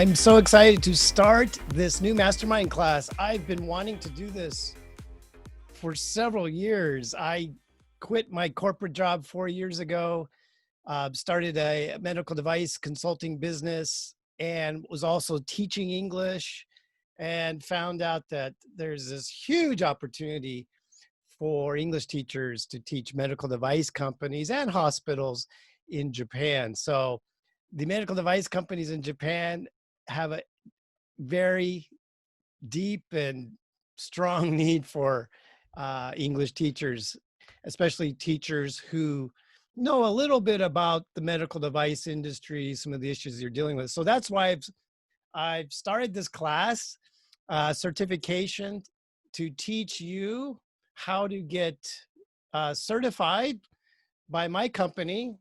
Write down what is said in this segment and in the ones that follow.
I'm so excited to start this new mastermind class. I've been wanting to do this for several years. I quit my corporate job 4 years ago, started a medical device consulting business, and was also teaching English, and found out that there's this huge opportunity for English teachers to teach medical device companies and hospitals in Japan. So the medical device companies in Japan have a very deep and strong need for English teachers, especially teachers who know a little bit about the medical device industry, some of the issues you're dealing with. So that's why I've started this class, certification, to teach you how to get certified by my company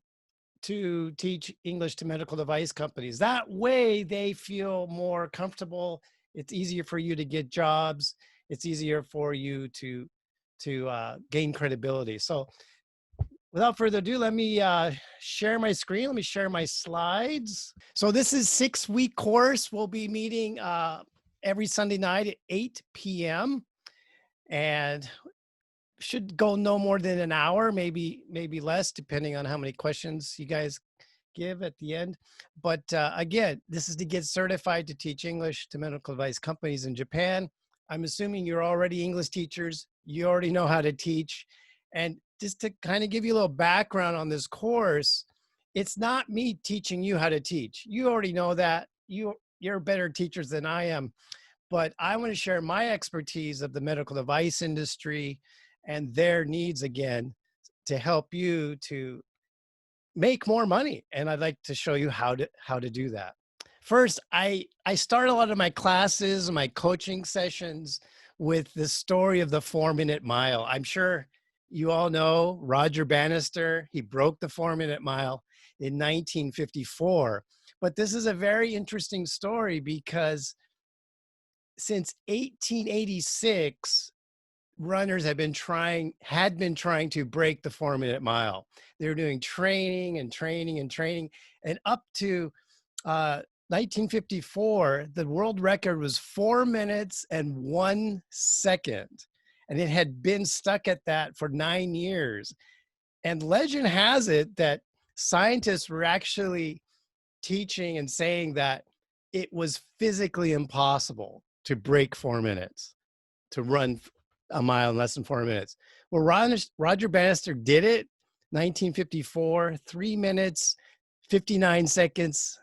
to teach English to medical device companies. That way they feel more comfortable. It's easier for you to get jobs. It's easier for you to gain credibility. So without further ado, let me share my screen. Let me share my slides. So this is 6-week course. We'll be meeting every Sunday night at 8 p.m. and should go no more than an hour, maybe less, depending on how many questions you guys give at the end. But again, this is to get certified to teach English to medical device companies in Japan. I'm assuming you're already English teachers. You already know how to teach. And just to kind of give you a little background on this course, it's not me teaching you how to teach. You already know that. You're better teachers than I am. But I want to share my expertise of the medical device industry and their needs again to help you to make more money. And I'd like to show you how to do that. First, I start a lot of my classes, my coaching sessions with the story of the 4-minute mile. I'm sure you all know Roger Bannister. He broke the 4-minute mile in 1954. But this is a very interesting story because since 1886, runners had been trying to break the 4-minute mile. They were doing training and training and training. And up to 1954, the world record was 4 minutes and 1 second. And it had been stuck at that for 9 years. And legend has it that scientists were actually teaching and saying that it was physically impossible to break 4 minutes, to run a mile in less than 4 minutes. Well, Roger Bannister did it, 1954, 3 minutes, 59 seconds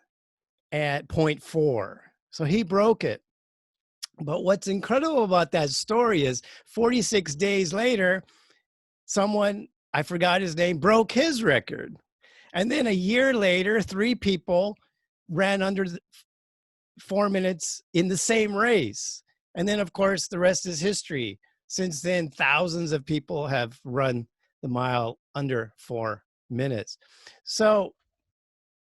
at 0.4. So he broke it. But what's incredible about that story is 46 days later, someone, I forgot his name, broke his record. And then a year later, 3 people ran under 4 minutes in the same race. And then, of course, the rest is history. Since then, thousands of people have run the mile under 4 minutes. So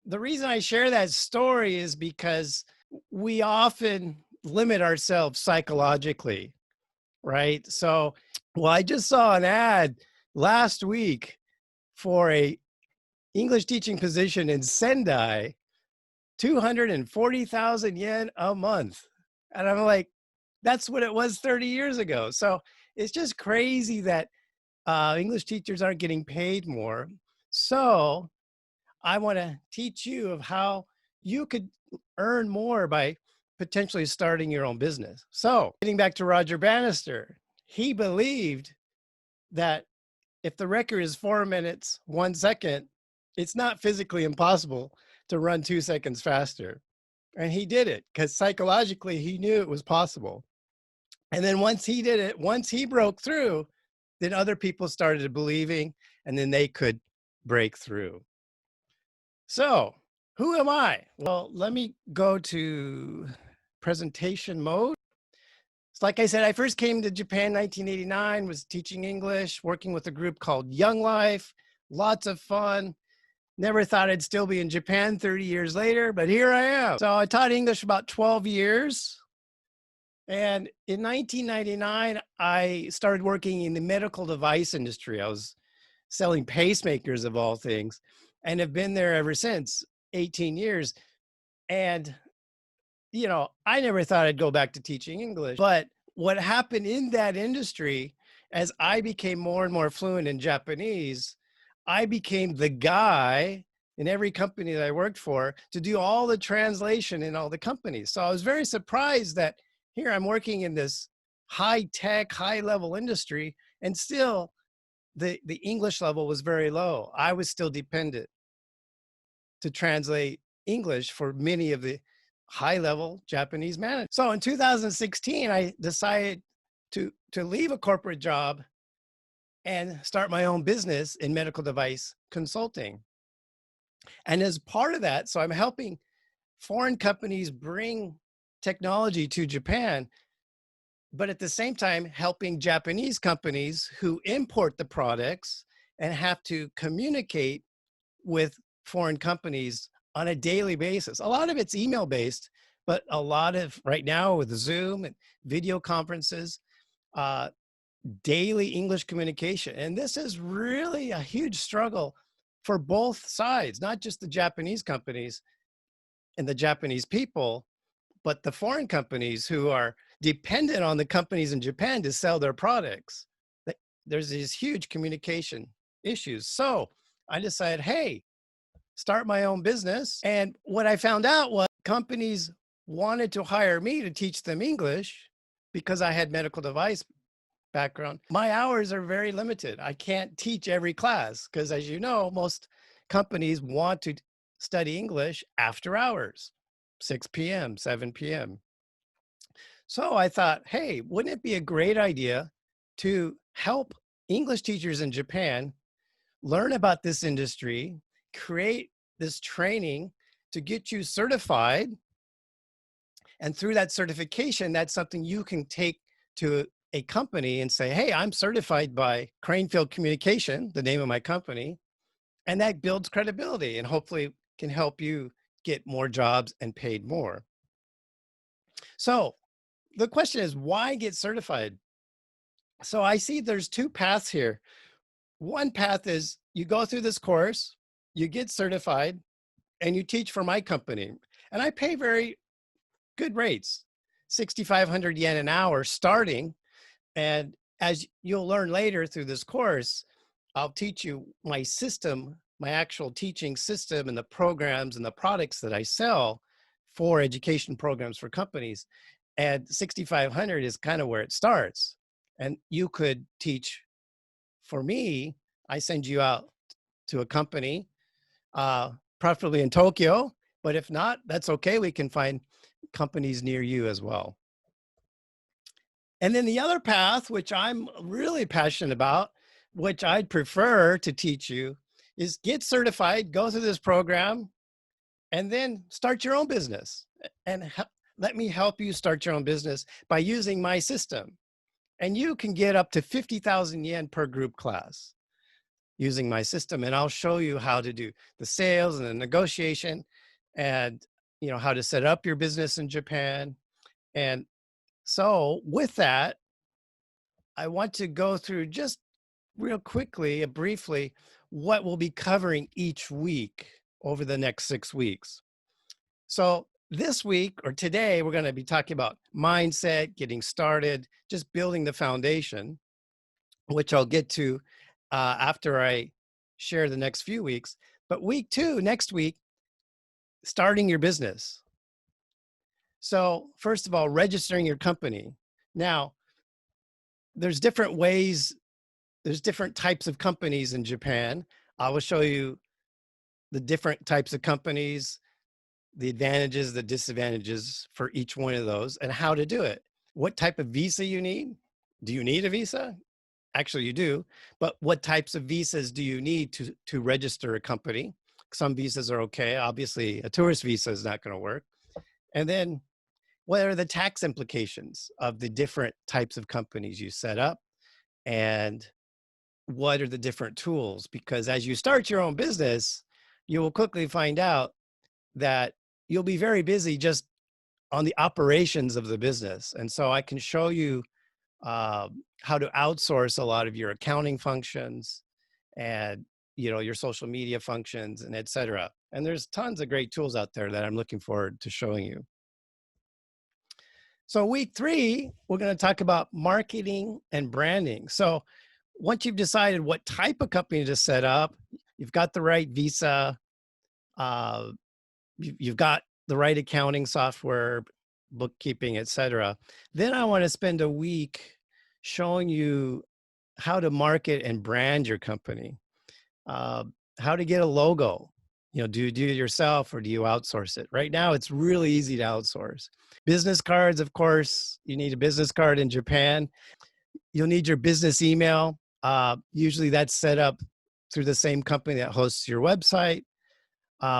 the reason I share that story is because we often limit ourselves psychologically, right? So, well, I just saw an ad last week for a English teaching position in Sendai, 240,000 yen a month. And I'm like, that's what it was 30 years ago. So it's just crazy that English teachers aren't getting paid more. So I want to teach you of how you could earn more by potentially starting your own business. So getting back to Roger Bannister, he believed that if the record is 4 minutes, 1 second, it's not physically impossible to run 2 seconds faster. And he did it because psychologically he knew it was possible. And then once he did it, once he broke through, then other people started believing, and then they could break through. So who am I? Well, let me go to presentation mode. So like I said, I first came to Japan in 1989, was teaching English, working with a group called Young Life, lots of fun. Never thought I'd still be in Japan 30 years later, but here I am. So I taught English about 12 years. And in 1999, I started working in the medical device industry. I was selling pacemakers of all things and have been there ever since, 18 years. And I never thought I'd go back to teaching English, but what happened in that industry, as I became more and more fluent in Japanese, I became the guy in every company that I worked for to do all the translation in all the companies. So I was very surprised that here I'm working in this high tech, high level industry, and still the English level was very low. I was still dependent to translate English for many of the high level Japanese managers. So in 2016, I decided to leave a corporate job and start my own business in medical device consulting. And as part of that, so I'm helping foreign companies bring technology to Japan, but at the same time, helping Japanese companies who import the products and have to communicate with foreign companies on a daily basis. A lot of it's email based, but a lot of right now with Zoom and video conferences, uh, daily English communication. And this is really a huge struggle for both sides, not just the Japanese companies and the Japanese people, but the foreign companies who are dependent on the companies in Japan to sell their products. There's these huge communication issues. So I decided, hey, start my own business. And what I found out was companies wanted to hire me to teach them English because I had medical device background. My hours are very limited. I can't teach every class because, as you know, most companies want to study English after hours, 6 p.m., 7 p.m. So I thought, hey, wouldn't it be a great idea to help English teachers in Japan learn about this industry, create this training to get you certified. And through that certification, that's something you can take to a company and say, hey, I'm certified by Cranefield Communication, the name of my company. And that builds credibility and hopefully can help you get more jobs and paid more. So the question is, why get certified? So I see there's two paths here. One path is you go through this course, you get certified, and you teach for my company. And I pay very good rates, 6,500 yen an hour starting. And as you'll learn later through this course, I'll teach you my system, my actual teaching system and the programs and the products that I sell for education programs for companies. And 6,500 is kind of where it starts. And you could teach for me. I send you out to a company, preferably in Tokyo, but if not, that's okay. We can find companies near you as well. And then the other path, which I'm really passionate about, which I'd prefer to teach you, is get certified, go through this program, and then start your own business. And let me help you start your own business by using my system. And you can get up to 50,000 yen per group class using my system. And I'll show you how to do the sales and the negotiation and how to set up your business in Japan. And so with that, I want to go through just real quickly and briefly what we'll be covering each week over the next 6 weeks. So this week or today, we're going to be talking about mindset, getting started, just building the foundation, which I'll get to after I share the next few weeks. But week 2, next week, starting your business. So first of all, registering your company. Now, there's different ways, there's different types of companies in Japan. I will show you the different types of companies, the advantages, the disadvantages for each one of those, and how to do it. What type of visa you need? Do you need a visa? Actually, you do. But what types of visas do you need to register a company? Some visas are okay. Obviously, a tourist visa is not going to work. And then what are the tax implications of the different types of companies you set up? And what are the different tools? Because as you start your own business, you will quickly find out that you'll be very busy just on the operations of the business. And so I can show you how to outsource a lot of your accounting functions and your social media functions and et cetera. And there's tons of great tools out there that I'm looking forward to showing you. So week 3, we're going to talk about marketing and branding. So once you've decided what type of company to set up, you've got the right visa, uh, you've got the right accounting software, bookkeeping, etc. Then I want to spend a week showing you how to market and brand your company, uh, how to get a logo. Do you do it yourself or do you outsource it? Right now, it's really easy to outsource. Business cards, of course, you need a business card in Japan. You'll need your business email. Usually that's set up through the same company that hosts your website.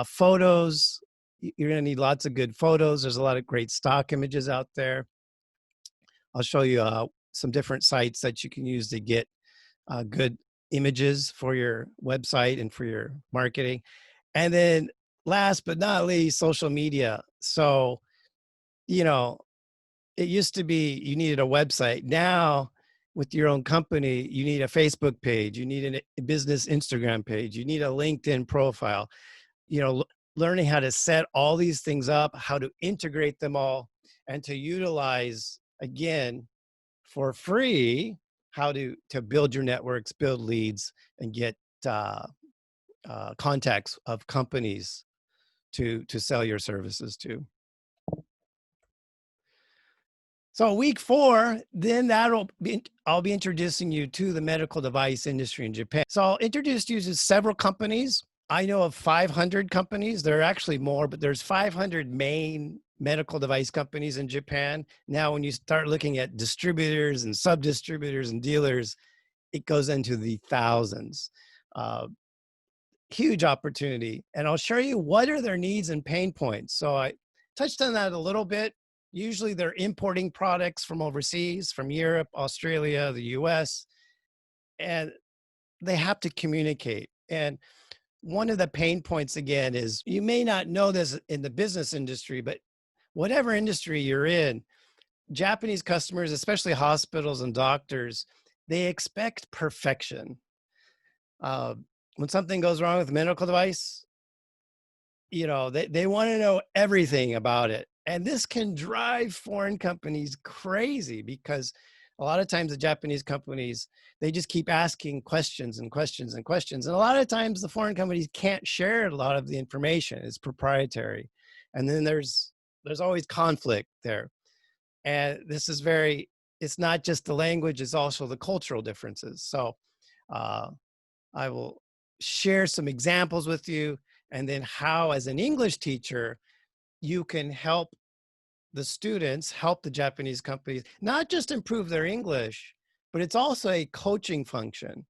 Photos, you're going to need lots of good photos. There's a lot of great stock images out there. I'll show you some different sites that you can use to get good images for your website and for your marketing. And then last but not least, social media. So, you know, it used to be you needed a website. Now, with your own company, you need a Facebook page, you need a business Instagram page, you need a LinkedIn profile. Learning how to set all these things up, how to integrate them all, and to utilize, again, for free, how to build your networks, build leads, and get uh, contacts of companies to sell your services to. So week 4, then I'll be introducing you to the medical device industry in Japan. So I'll introduce you to several companies. I know of 500 companies. There are actually more, but there's 500 main medical device companies in Japan. Now, when you start looking at distributors and sub-distributors and dealers, it goes into the thousands. Huge opportunity. And I'll show you what are their needs and pain points. So I touched on that a little bit. Usually they're importing products from overseas, from Europe, Australia, the US, and they have to communicate. And one of the pain points, again, is you may not know this in the business industry, but whatever industry you're in, Japanese customers, especially hospitals and doctors, they expect perfection. Uh, when something goes wrong with a medical device, they want to know everything about it. And this can drive foreign companies crazy because a lot of times the Japanese companies, they just keep asking questions and questions and questions. And a lot of times the foreign companies can't share a lot of the information. It's proprietary. And then there's always conflict there. And it's not just the language, it's also the cultural differences. So uh, I will share some examples with you, and then how, as an English teacher, you can help the students, help the Japanese companies, not just improve their English, but it's also a coaching function.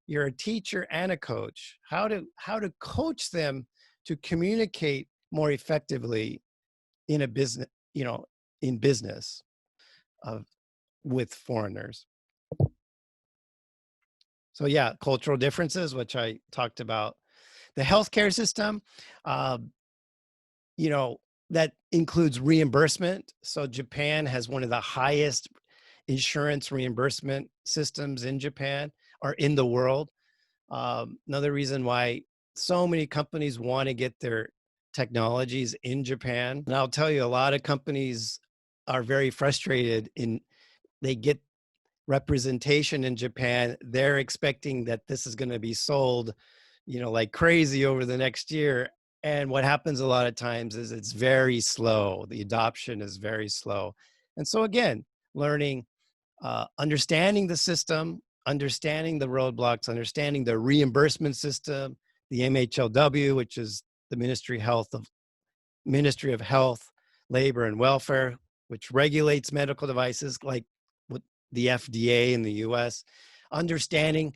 You're a teacher and a coach. How to coach them to communicate more effectively in a business, in business with foreigners. So yeah, cultural differences, which I talked about. The healthcare system, uh, that includes reimbursement. So Japan has one of the highest insurance reimbursement systems in Japan or in the world. Another reason why so many companies want to get their technologies in Japan. And I'll tell you, a lot of companies are very frustrated they get representation in Japan. They're expecting that this is going to be sold, like crazy over the next year. And what happens a lot of times is it's very slow. The adoption is very slow. And so again, learning, understanding the system, understanding the roadblocks, understanding the reimbursement system, the MHLW, which is the Ministry of Health, Labor and Welfare, which regulates medical devices like with the FDA in the US, understanding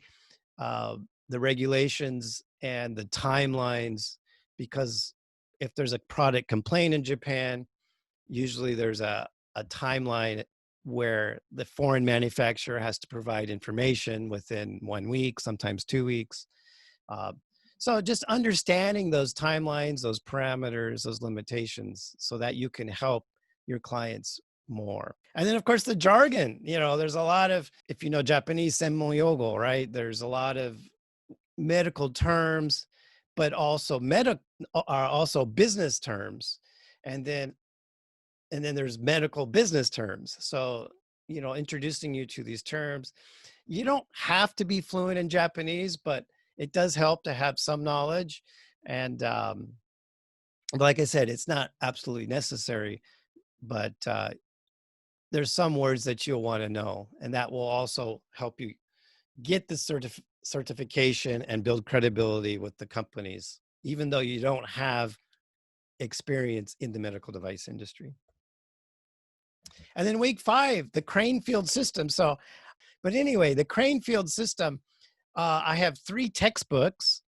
the regulations and the timelines, because if there's a product complaint in Japan, usually there's a timeline where the foreign manufacturer has to provide information within 1 week, sometimes 2 weeks. Uh, so just understanding those timelines, those parameters, those limitations, so that you can help your clients more. And then of course the jargon, there's a lot of, if you know Japanese, senmon yogo, right? There's a lot of medical terms, but also are also business terms. And then and then there's medical business terms. So, introducing you to these terms. You don't have to be fluent in Japanese, but it does help to have some knowledge. And like I said, it's not absolutely necessary, but there's some words that you'll want to know, and that will also help you get the certification and build credibility with the companies, even though you don't have experience in the medical device industry. And then week 5, the Cranefield system. So, but anyway, the Cranefield system, I have 3 textbooks,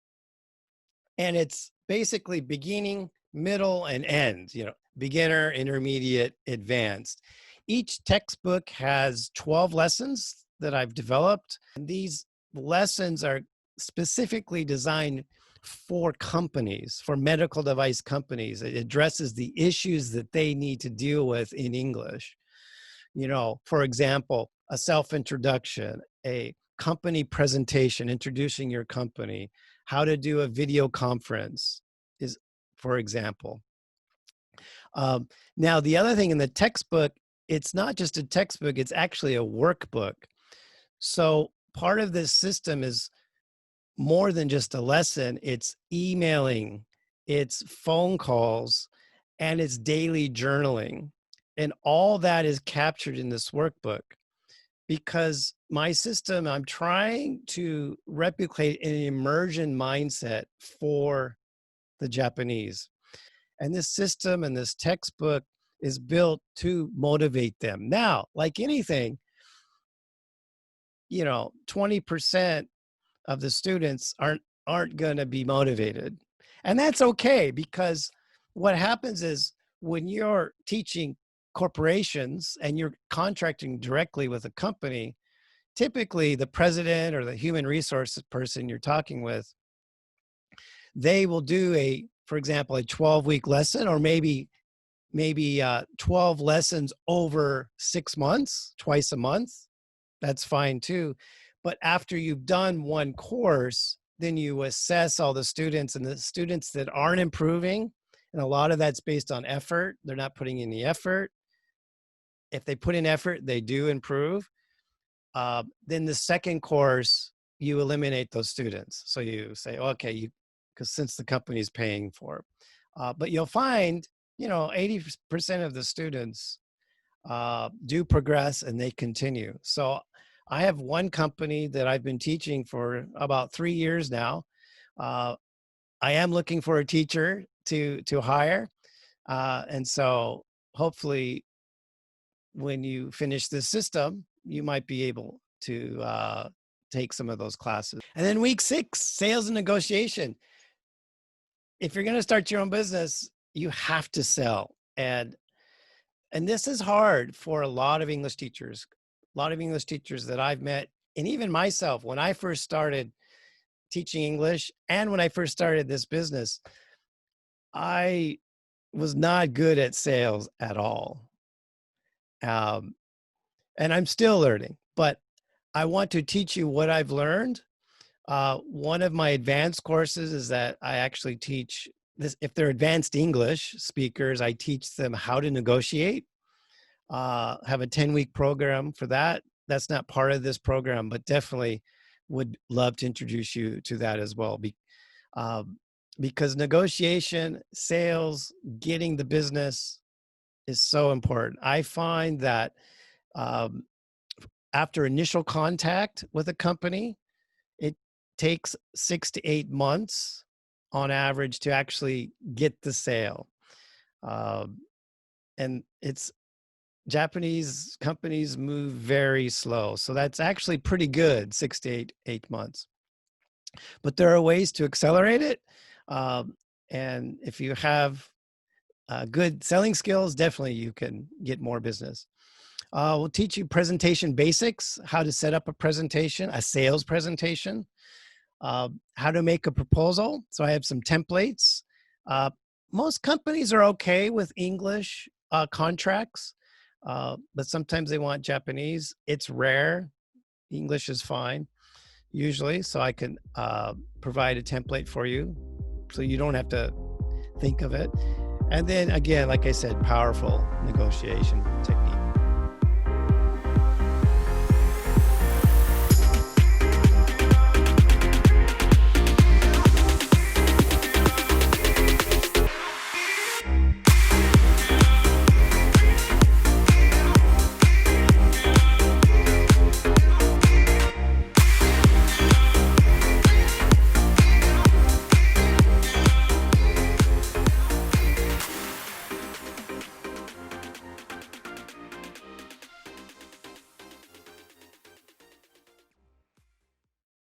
and it's basically beginning, middle, and end, beginner, intermediate, advanced. Each textbook has 12 lessons that I've developed. And these lessons are specifically designed for companies, for medical device companies. It addresses the issues that they need to deal with in English. For example, a self-introduction, a company presentation, introducing your company, how to do a video conference is, for example. Now, the other thing in the textbook, it's not just a textbook, it's actually a workbook. So part of this system is more than just a lesson. It's emailing, it's phone calls, and it's daily journaling. And all that is captured in this workbook, because my system, I'm trying to replicate an immersion mindset for the Japanese. And this system and this textbook is built to motivate them. Now, like anything, 20% of the students aren't going to be motivated. And that's okay, because what happens is when you're teaching corporations and you're contracting directly with a company, typically the president or the human resources person you're talking with, they will do for example, a 12-week lesson, or maybe 12 lessons over 6 months, twice a month. That's fine too. But after you've done one course, then you assess all the students, and the students that aren't improving, and a lot of that's based on effort. They're not putting in the effort. If they put in effort, they do improve. Then the second course, you eliminate those students. So you say, okay, because since the company's paying for it. But you'll find, 80% of the students do progress and they continue. So I have one company that I've been teaching for about 3 years now. I am looking for a teacher to hire. And so hopefully when you finish this system, you might be able to take some of those classes. And then week 6, sales and negotiation. If you're going to start your own business, you have to sell. And this is hard for a lot of English teachers. A lot of English teachers that I've met, and even myself, when I first started teaching English and when I first started this business, I was not good at sales at all. And I'm still learning, but I want to teach you what I've learned. One of my advanced courses is that I actually teach this. If they're advanced English speakers, I teach them how to negotiate. Have a 10-week program for that. That's not part of this program, but definitely would love to introduce you to that as well. Because negotiation, sales, getting the business is so important. I find that after initial contact with a company, it takes 6 to 8 months on average to actually get the sale. And Japanese companies move very slow. So that's actually pretty good, 6 to 8 months. But there are ways to accelerate it. And if you have good selling skills, definitely you can get more business. We'll teach you presentation basics, how to set up a presentation, a sales presentation, how to make a proposal. So I have some templates. Most companies are okay with English contracts, but sometimes they want Japanese. It's rare. English is fine, usually. So I can provide a template for you so you don't have to think of it. And then again, like I said, powerful negotiation technique.